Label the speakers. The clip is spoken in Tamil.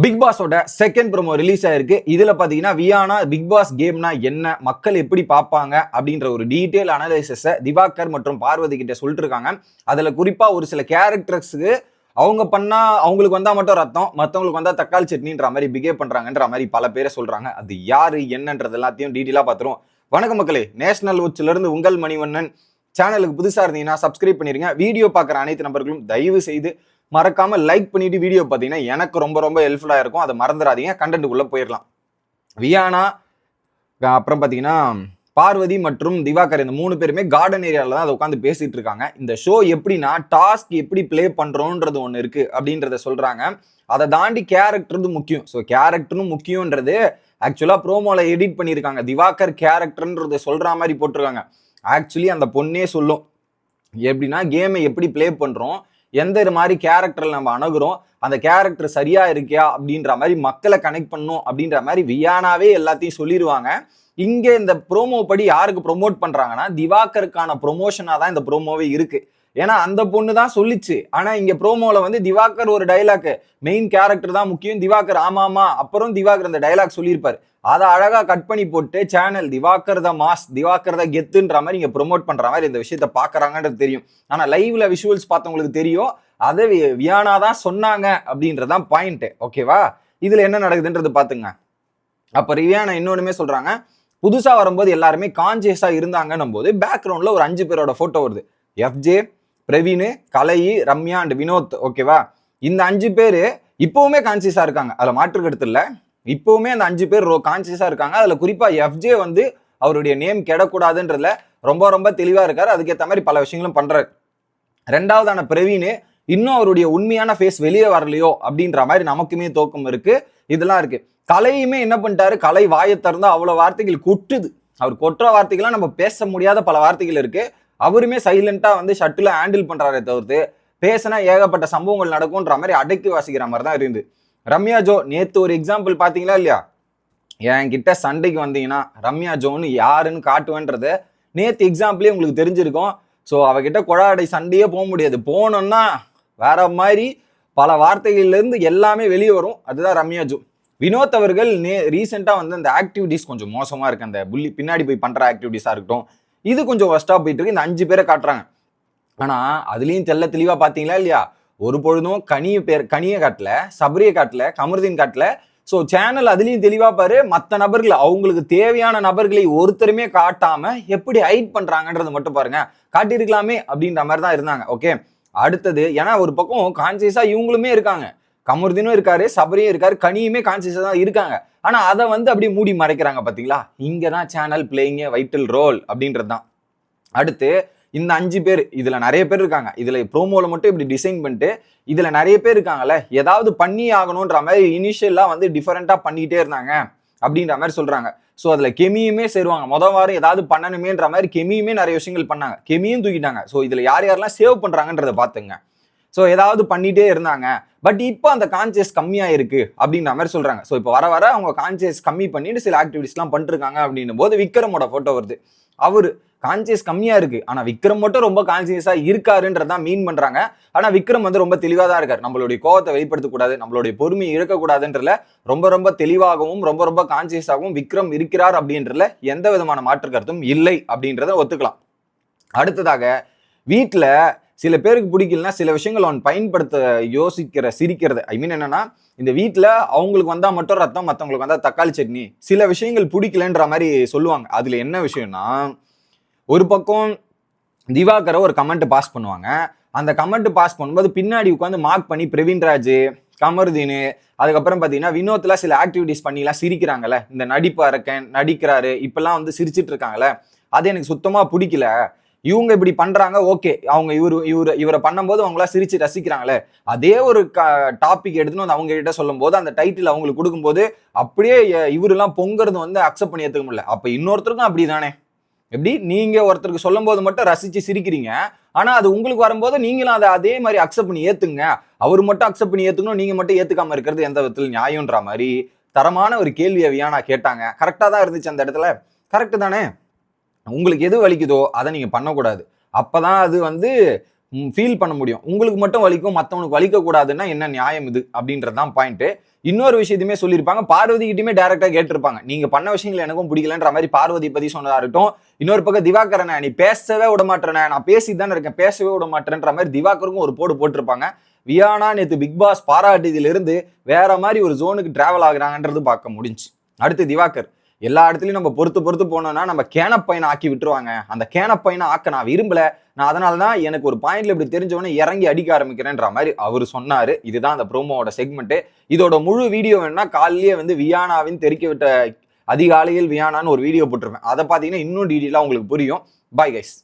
Speaker 1: பிக் பாஸோட செகண்ட் ப்ரோமோ ரிலீஸ் ஆயிருக்கு. இதுல பாத்தீங்கன்னா வியானா பிக் பாஸ் கேம்னா என்ன, மக்கள் எப்படி பார்ப்பாங்க அப்படின்ற ஒரு டீடைல் அனலைசிஸ திவாகர் மற்றும் பார்வதி கிட்ட சொல்லிட்டு இருக்காங்க. அதுல குறிப்பா ஒரு சில கேரக்டர்ஸ்க்கு அவங்க பண்ணா அவங்களுக்கு வந்தா மட்டும் ரத்தம், மத்தவங்களுக்கு வந்தா தக்காளி சட்னின்ற மாதிரி பிஹேவ் பண்றாங்கன்ற மாதிரி பல பேரை சொல்றாங்க. அது யாரு என்னன்றது எல்லாத்தையும் டீடைலா பாத்துரும். வணக்கம் மக்களே, நேஷனல் உச்சில இருந்து உங்கள் மணிவண்ணன். சேனலுக்கு புதுசா இருந்தீங்கன்னா சப்ஸ்கிரைப் பண்ணிருங்க. வீடியோ பார்க்குற அனைத்து நபர்களும் தயவு செய்து மறக்காம லைக் பண்ணிட்டு வீடியோ பார்த்தீங்கன்னா எனக்கு ரொம்ப ரொம்ப ஹெல்ப்ஃபுல்லா இருக்கும். அதை மறந்துடாதீங்க. கண்டென்ட்டுக்குள்ள போயிடலாம். வியானா அப்புறம் பார்த்தீங்கன்னா பார்வதி மற்றும் திவாகர் இந்த 3 பேருமே கார்டன் ஏரியால தான் அதை உட்காந்து பேசிட்டு இருக்காங்க. இந்த ஷோ எப்படின்னா டாஸ்க் எப்படி பிளே பண்றோன்றது ஒன்று இருக்கு அப்படின்றத சொல்றாங்க. அதை தாண்டி கேரக்டர் முக்கியம். ஸோ கேரக்டரும் முக்கியன்றது ஆக்சுவலா ப்ரோமோல எடிட் பண்ணியிருக்காங்க. திவாகர் கேரக்டர்ன்றதை சொல்ற மாதிரி போட்டிருக்காங்க. ஆக்சுவலி அந்த பொண்ணே சொல்லும் எப்படின்னா கேமை எப்படி பிளே பண்றோம், எந்த மாதிரி கேரக்டர் நம்ம அணுகிறோம், அந்த கேரக்டர் சரியா இருக்கியா அப்படின்ற மாதிரி மக்களை கனெக்ட் பண்ணும் அப்படின்ற மாதிரி வியானாவே எல்லாத்தையும் சொல்லிடுவாங்க. இங்க இந்த ப்ரோமோ படி யாருக்கு ப்ரொமோட் பண்றாங்கன்னா திவாகருக்கான ப்ரொமோஷனா தான் இந்த ப்ரோமோவே இருக்கு. ஏன்னா அந்த பொண்ணு தான் சொல்லிச்சு. ஆனா இங்க ப்ரோமோல வந்து திவாகர் ஒரு டைலாக், மெயின் கேரக்டர் தான் முக்கியம், திவாகர் ஆமாமா, அப்புறம் திவாகர் அந்த டைலாக் சொல்லியிருப்பாரு. அதை அழகா கட் பண்ணி போட்டு channel Divakar the mass, Divakar the கெத்துன்ற மாதிரி இங்க ப்ரொமோட் பண்ற மாதிரி இந்த விஷயத்த பாக்குறாங்கன்றது தெரியும். ஆனா லைவ்ல விஷுவல்ஸ் பார்த்தவங்களுக்கு தெரியும் அதை வியானா தான் சொன்னாங்க அப்படின்றதான் பாயிண்ட். ஓகேவா? இதுல என்ன நடக்குதுன்றது பாத்துங்க. அப்ப வியானா இன்னொன்னுமே சொல்றாங்க, புதுசா வரும்போது எல்லாருமே கான்சியஸா இருந்தாங்கன்னும் போது பேக்ரவுண்ட்ல ஒரு 5 பேரோட போட்டோ வருது. FJ, Praveen, Kalai, Ramya and Vinoth. ஓகேவா? இந்த 5 பேரு இப்பவுமே கான்சியஸா இருக்காங்க. அதுல மாற்று கருத்து இல்ல. இப்பவுமே அந்த 5 பேர் கான்சியஸா இருக்காங்க. அதுல குறிப்பா எஃப்ஜே வந்து அவருடைய நேம் கெடக்கூடாதுன்றதுல ரொம்ப ரொம்ப தெளிவா இருக்காரு. அதுக்கேற்ற மாதிரி பல விஷயங்களும் பண்றாரு. ரெண்டாவதான பிரவீன் இன்னும் அவருடைய உண்மையான ஃபேஸ் வெளியே வரலையோ அப்படின்ற மாதிரி நமக்குமே தோக்கம் இருக்கு. இதெல்லாம் இருக்கு. கலையுமே என்ன பண்ணிட்டாரு, கலை வாயை திறந்தா அவ்வளவு வார்த்தைகள் கொட்டுது. அவர் கொட்டுற வார்த்தைகள்லாம் நம்ம பேச முடியாத பல வார்த்தைகள் இருக்கு. அவருமே சைலண்டா வந்து ஷட்டில ஹேண்டில் பண்றாரே தவிர்த்து பேசினா ஏகப்பட்ட சம்பவங்கள் நடக்கும்ன்ற மாதிரி அடக்கி வாசிக்கிற மாதிரி தான் இருந்து. ரம்யா ஜோ நேத்து ஒரு எக்ஸாம்பிள் பாத்தீங்களா இல்லையா? என்கிட்ட சண்டைக்கு வந்தீங்கன்னா ரம்யா ஜோன்னு யாருன்னு காட்டுவேன்றத நேத்து எக்ஸாம்பிளே உங்களுக்கு தெரிஞ்சிருக்கும். ஸோ அவகிட்ட கொடாடை சண்டையே போக முடியாது. போனோம்னா வேற மாதிரி பல வார்த்தைகள்ல இருந்து எல்லாமே வெளியே வரும். அதுதான் ரம்யா ஜோ. வினோத் அவர்கள் ரீசெண்டா வந்து அந்த ஆக்டிவிட்டிஸ் கொஞ்சம் மோசமா இருக்கு. அந்த புள்ளி பின்னாடி போய் பண்ற ஆக்டிவிட்டிஸா இருக்கட்டும், இது கொஞ்சம் ஒஸ்டா போயிட்டு இருக்கு. இந்த 5 பேரை காட்டுறாங்க. ஆனா அதுலயும் தெளிவா பாத்தீங்களா இல்லையா? ஒரு பொழுதும் கனியை காட்டல, சபரியை காட்டல, கமருதீன் காட்டல. ஸோ சேனல் அதுலயும் தெளிவா பாரு, மற்ற நபர்கள் அவங்களுக்கு தேவையான நபர்களை ஒருத்தருமே காட்டாம எப்படி ஹைட் பண்றாங்கன்றது மட்டும் பாருங்க. காட்டியிருக்கலாமே அப்படின்ற மாதிரி தான் இருந்தாங்க. ஓகே, அடுத்தது ஏன்னா ஒரு பக்கம் கான்சியஸா இவங்களுமே இருக்காங்க, கமருதீனும் இருக்காரு, சபரியும் இருக்காரு, கனியுமே கான்சியஸா தான் இருக்காங்க. ஆனா அதை வந்து அப்படியே மூடி மறைக்கிறாங்க. பாத்தீங்களா? இங்கதான் சேனல் பிளேயிங் வைட்டல் ரோல் அப்படின்றது தான். அடுத்து இந்த 5 பேர், இதுல நிறைய பேர் இருக்காங்க. இதுல ப்ரோமோல மட்டும் இப்படி டிசைன் பண்ணிட்டு இதுல நிறைய பேர் இருக்காங்கல்ல, ஏதாவது பண்ணி ஆகணும்ன்ற மாதிரி இனிஷியலா வந்து டிஃபரெண்டா பண்ணிட்டே இருந்தாங்க அப்படின்ற மாதிரி சொல்றாங்க. ஸோ அதுல கெமியுமே சேருவாங்க. வாரம் ஏதாவது பண்ணணுமேன்ற மாதிரி கெமியுமே நிறைய விஷயங்கள் பண்ணாங்க. கெமியும் தூக்கிட்டாங்க. ஸோ இதுல யார் யாரெல்லாம் சேவ் பண்றாங்கன்றத பாத்துங்க. ஸோ ஏதாவது பண்ணிட்டே இருந்தாங்க. பட் இப்போ அந்த கான்சியஸ் கம்மியா இருக்கு அப்படின்ற மாதிரி சொல்றாங்க. ஸோ இப்போ வர வர அவங்க கான்சியஸ் கம்மி பண்ணிட்டு சில ஆக்டிவிட்டிஸ்லாம் பண்ணிருக்காங்க அப்படின்னும் போது விக்ரமோட போட்டோ வருது. அவரு கான்சியஸ் கம்மியா இருக்கு, ஆனா விக்ரம் மட்டும் ரொம்ப கான்சியஸா இருக்காருன்றதான் மீன் பண்றாங்க. ஆனா விக்ரம் வந்து ரொம்ப தெளிவா தான் இருக்காரு. நம்மளுடைய கோவத்தை வெளிப்படுத்தக்கூடாது, நம்மளுடைய பொறுமையை இழக்கக்கூடாதுன்றதுல ரொம்ப ரொம்ப தெளிவாகவும் ரொம்ப ரொம்ப கான்சியஸாகவும் விக்ரம் இருக்கிறார் அப்படின்றதுல எந்த விதமான மாற்று கருத்தும் இல்லை அப்படின்றத ஒத்துக்கலாம். அடுத்ததாக வீட்டுல சில பேருக்கு பிடிக்கலன்னா சில விஷயங்கள் அவன் பயன்படுத்த யோசிக்கிற சிரிக்கிறது. ஐ மீன் என்னன்னா, இந்த வீட்டுல அவங்களுக்கு வந்தா மட்டும் ரத்தம், மற்றவங்களுக்கு வந்தா தக்காளி சட்னி, சில விஷயங்கள் பிடிக்கலன்ற மாதிரி சொல்லுவாங்க. அதுல என்ன விஷயம்னா, ஒரு பக்கம் திவாகரை ஒரு கமெண்ட் பாஸ் பண்ணுவாங்க. அந்த கமெண்ட் பாஸ் பண்ணும்போது பின்னாடி உட்காந்து மார்க் பண்ணி பிரவீன்ராஜ், கமருதீன், அதுக்கப்புறம் பார்த்தீங்கன்னா வினோத்லாம் சில ஆக்டிவிட்டிஸ் பண்ணிலாம் சிரிக்கிறாங்கல்ல, இந்த நடிப்பு அரக்கன் நடிக்கிறாரு இப்பெல்லாம் வந்து சிரிச்சிட்டு இருக்காங்கல்ல, அது எனக்கு சுத்தமா பிடிக்கல. இவங்க இப்படி பண்றாங்க, ஓகே, அவங்க இவரை பண்ணும்போது அவங்களா சிரிச்சு ரசிக்கிறாங்களே, அதே ஒரு டாபிக் எடுத்துன்னு வந்து அவங்க கிட்ட சொல்லும் போது அந்த டைட்டில் அவங்களுக்கு கொடுக்கும்போது அப்படியே இவரெல்லாம் பொங்குறது வந்து அக்செப்ட் பண்ணி ஏற்றுக்க முடியல. அப்ப இன்னொருத்தருக்கும் அப்படிதானே? எப்படி நீங்க ஒருத்தருக்கு சொல்லும் போது மட்டும் ரசிச்சு சிரிக்கிறீங்க, ஆனா அது உங்களுக்கு வரும்போது நீங்களும் அதை அதே மாதிரி அக்செப்ட் பண்ணி ஏத்துங்க. அவர் மட்டும் அக்செப்ட் பண்ணி ஏத்துக்கணும், நீங்க மட்டும் ஏத்துக்காம இருக்கிறது எந்த விதத்தில் நியாயம்ன்ற மாதிரி தரமான ஒரு கேள்வியை வியானா கேட்டாங்க. கரெக்டா தான் இருந்துச்சு அந்த இடத்துல. கரெக்ட் தானே? உங்களுக்கு எது வலிக்குதோ அதை நீங்க பண்ணக்கூடாது. அப்பதான் அது வந்து ஃபீல் பண்ண முடியும். உங்களுக்கு மட்டும் வலிக்கும், மற்றவனுக்கு வலிக்க கூடாதுன்னா என்ன நியாயம் இது அப்படின்றதுதான் பாயிண்ட். இன்னொரு விஷயத்தையுமே சொல்லியிருப்பாங்க. பார்வதி கிட்டயுமே டைரக்டா கேட்டிருப்பாங்க, நீங்க பண்ண விஷயங்கள் எனக்கும் பிடிக்கலன்ற மாதிரி பார்வதி பத்தி சொன்னதா இருக்கட்டும். இன்னொரு பக்கம் திவாகரனை நீ பேசவே விட மாட்டேன, நான் பேசிட்டு தானே இருக்கேன், பேசவே விட மாட்டேன்ற மாதிரி திவாகருக்கும் ஒரு போடு போட்டிருப்பாங்க. வியானா நேத்து பிக் பாஸ் பாராட்டியதுல இருந்து வேற மாதிரி ஒரு ஜோனுக்கு டிராவல் ஆகுறாங்கன்றது பார்க்க முடிஞ்சு. அடுத்து திவாகர், எல்லா இடத்துலயும் நம்ம பொறுத்து போனோம்னா நம்ம கேனப்பையனை ஆக்கி விட்டுருவாங்க. அந்த கேனப்பையனை ஆக்க நான் விரும்பல. நான் அதனாலதான் எனக்கு ஒரு பாயிண்ட்ல இப்படி தெரிஞ்சவொடனே இறங்கி அடிக்க ஆரம்பிக்கிறேன்ற மாதிரி அவர் சொன்னாரு. இதுதான் அந்த ப்ரோமோவோட செக்மெண்ட். இதோட முழு வீடியோ வேணும்னா காலையிலேயே வந்து வியானாவின் தெரிக்க விட்ட அதிகாலையில் வியானான்னு ஒரு வீடியோ போட்டிருப்பேன். அதை பாத்தீங்கன்னா இன்னும் டீட்டெயிலா உங்களுக்கு புரியும். Bye guys.